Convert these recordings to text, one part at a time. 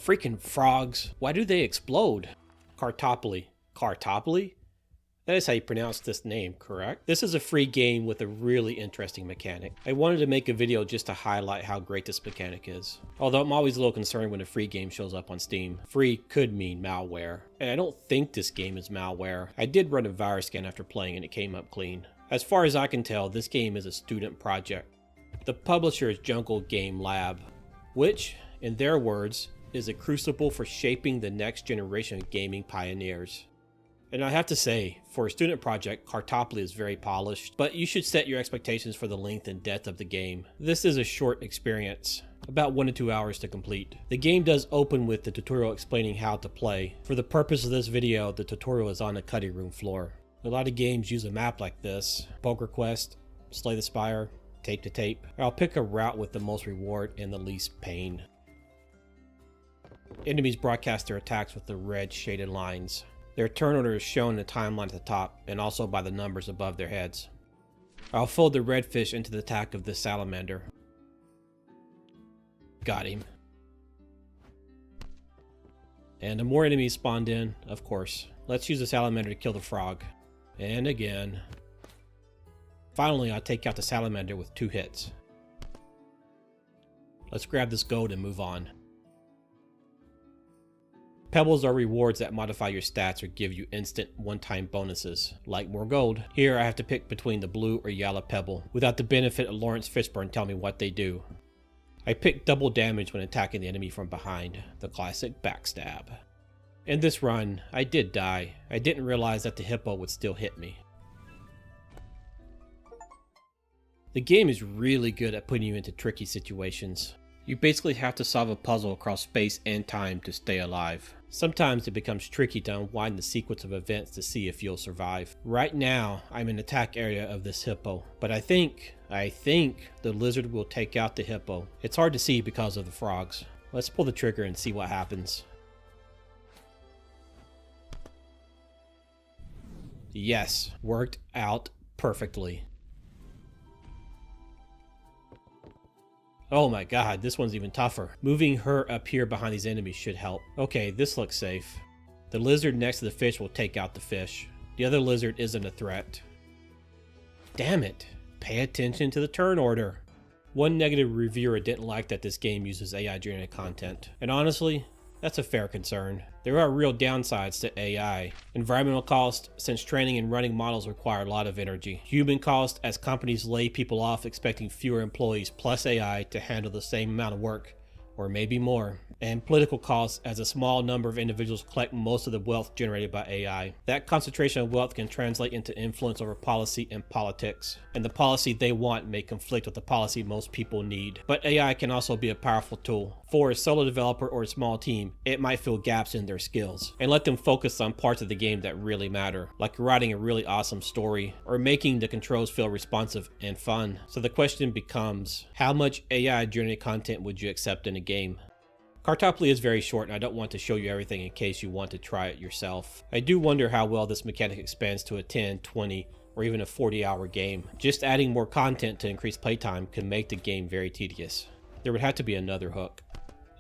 Freaking frogs. Why do they explode? Cartapli. Cartapli? That is how you pronounce this name, correct? This is a free game with a really interesting mechanic. I wanted to make a video just to highlight how great this mechanic is. Although I'm always a little concerned when a free game shows up on Steam. Free could mean malware. And I don't think this game is malware. I did run a virus scan after playing and it came up clean. As far as I can tell, this game is a student project. The publisher is Jungle Game Lab, which, in their words, is a crucible for shaping the next generation of gaming pioneers. And I have to say, for a student project, Cartapli is very polished, but you should set your expectations for the length and depth of the game. This is a short experience, about 1 to 2 hours to complete. The game does open with the tutorial explaining how to play. For the purpose of this video, the tutorial is on the cutting room floor. A lot of games use a map like this: Poker Quest, Slay the Spire, Tape to Tape. I'll pick a route with the most reward and the least pain. Enemies broadcast their attacks with the red shaded lines. Their turn order is shown in the timeline at the top, and also by the numbers above their heads. I'll fold the red fish into the attack of this salamander. Got him. And the more enemies spawned in, of course. Let's use the salamander to kill the frog. And again. Finally, I'll take out the salamander with 2 hits. Let's grab this gold and move on. Pebbles are rewards that modify your stats or give you instant one-time bonuses, like more gold. Here I have to pick between the blue or yellow pebble, without the benefit of Lawrence Fishburne telling me what they do. I pick double damage when attacking the enemy from behind, the classic backstab. In this run, I did die. I didn't realize that the hippo would still hit me. The game is really good at putting you into tricky situations. You basically have to solve a puzzle across space and time to stay alive. Sometimes it becomes tricky to unwind the sequence of events to see if you'll survive. Right now, I'm in the attack area of this hippo, but I think the lizard will take out the hippo. It's hard to see because of the frogs. Let's pull the trigger and see what happens. Yes, worked out perfectly. Oh my god, this one's even tougher. Moving her up here behind these enemies should help. Okay, this looks safe. The lizard next to the fish will take out the fish. The other lizard isn't a threat. Damn it. Pay attention to the turn order. One negative reviewer didn't like that this game uses AI generated content. And honestly, that's a fair concern. There are real downsides to AI. Environmental cost, since training and running models require a lot of energy. Human cost, as companies lay people off expecting fewer employees plus AI to handle the same amount of work, or maybe more. And political costs, as a small number of individuals collect most of the wealth generated by AI. That concentration of wealth can translate into influence over policy and politics, and the policy they want may conflict with the policy most people need. But AI can also be a powerful tool. For a solo developer or a small team, it might fill gaps in their skills and let them focus on parts of the game that really matter, like writing a really awesome story or making the controls feel responsive and fun. So the question becomes, how much AI generated content would you accept in a game? Cartapli is very short and I don't want to show you everything in case you want to try it yourself. I do wonder how well this mechanic expands to a 10, 20, or even a 40-hour game. Just adding more content to increase playtime could make the game very tedious. There would have to be another hook.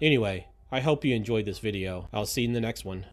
Anyway, I hope you enjoyed this video. I'll see you in the next one.